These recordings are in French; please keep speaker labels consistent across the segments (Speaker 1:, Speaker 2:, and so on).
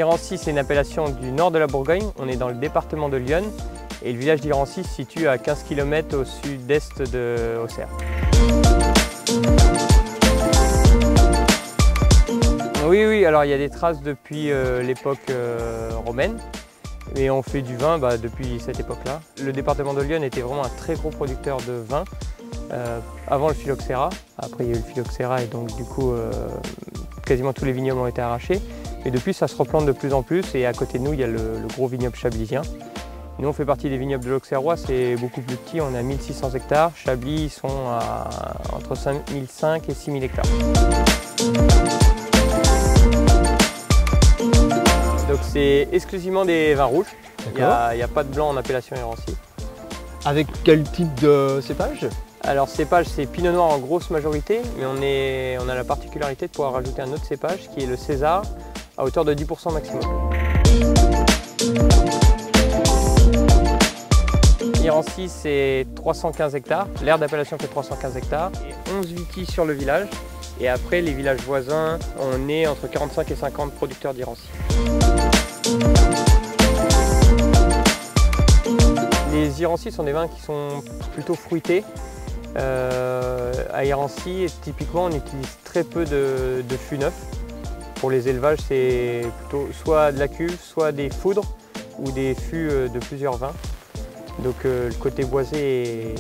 Speaker 1: Irancy, c'est une appellation du nord de la Bourgogne. On est dans le département de l'Yonne et le village d'Irancy se situe à 15 km au sud-est de Auxerre. Oui, alors il y a des traces depuis l'époque romaine. Et on fait du vin depuis cette époque-là. Le département de l'Yonne était vraiment un très gros producteur de vin avant le phylloxéra. Après il y a eu le phylloxéra et donc du coup quasiment tous les vignobles ont été arrachés. Et depuis ça se replante de plus en plus et à côté de nous il y a le gros vignoble chablisien. Nous on fait partie des vignobles de l'Auxerrois, c'est beaucoup plus petit, on a 1600 hectares. Chablis ils sont entre 5005 et 6000 hectares. Donc c'est exclusivement des vins rouges, il n'y a pas de blanc en appellation Irancy.
Speaker 2: Avec quel type de cépage?
Speaker 1: Alors cépage c'est pinot noir en grosse majorité, mais on a la particularité de pouvoir rajouter un autre cépage qui est le César à hauteur de 10% maximum. Irancy c'est 315 hectares, l'aire d'appellation fait 315 hectares, et 11 vitis sur le village. Et après, les villages voisins, on est entre 45 et 50 producteurs d'Irancy. Les Irancy sont des vins qui sont plutôt fruités. À Irancy, typiquement, on utilise très peu de fûts neufs. Pour les élevages, c'est plutôt soit de la cuve, soit des foudres ou des fûts de plusieurs vins. Donc le côté boisé est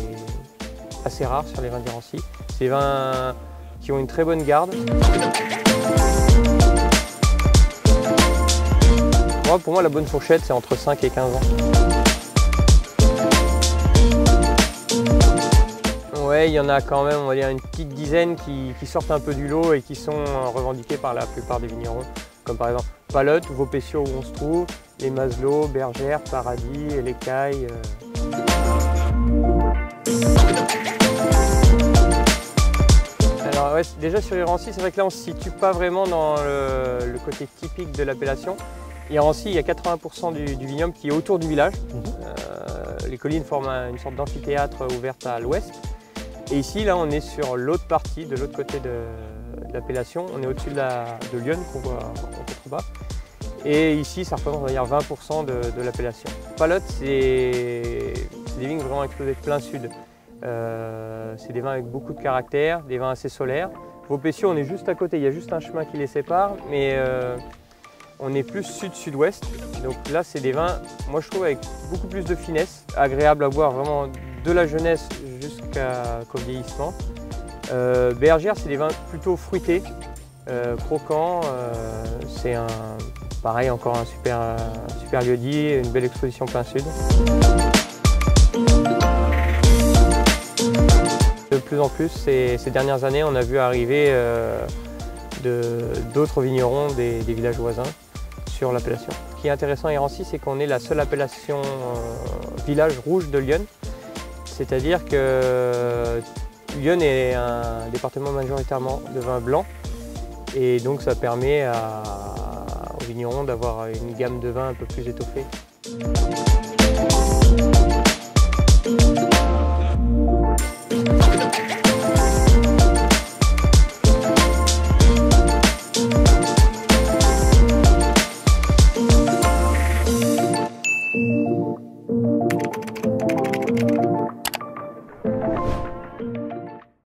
Speaker 1: assez rare sur les vins d'Irancy. C'est des vins qui ont une très bonne garde. Pour moi, la bonne fourchette, c'est entre 5 et 15 ans. Ouais, il y en a quand même, on va dire, une petite dizaine qui sortent un peu du lot et qui sont revendiqués par la plupart des vignerons. Comme par exemple Palotte, Vaupécio où on se trouve, les Maslow, Bergère, Paradis, les Cailles. Alors ouais, déjà sur Irancy, c'est vrai que là on ne se situe pas vraiment dans le côté typique de l'appellation. Irancy, il y a 80% du vignoble qui est autour du village. Les collines forment une sorte d'amphithéâtre ouverte à l'ouest. Et ici, là, on est sur l'autre partie, de l'autre côté de l'appellation. On est au-dessus de l'Yonne qu'on voit en contrebas. Et ici, ça représente, on va dire, 20% de l'appellation. Palotte, c'est des vignes vraiment exposées de plein sud. C'est des vins avec beaucoup de caractère, des vins assez solaires. Vaupécio, on est juste à côté, il y a juste un chemin qui les sépare, mais on est plus sud-sud-ouest. Donc là, c'est des vins, moi je trouve, avec beaucoup plus de finesse, agréable à boire vraiment de la jeunesse jusqu'au vieillissement. Bergère, c'est des vins plutôt fruités, croquants. C'est pareil, encore un super lieu-dit, une belle exposition plein sud. De plus en plus, ces dernières années, on a vu arriver d'autres vignerons des villages voisins sur l'appellation. Ce qui est intéressant à Irancy, c'est qu'on est la seule appellation village rouge de l'Yonne. C'est-à-dire que l'Yonne est un département majoritairement de vin blanc et donc ça permet aux vignerons d'avoir une gamme de vins un peu plus étoffée.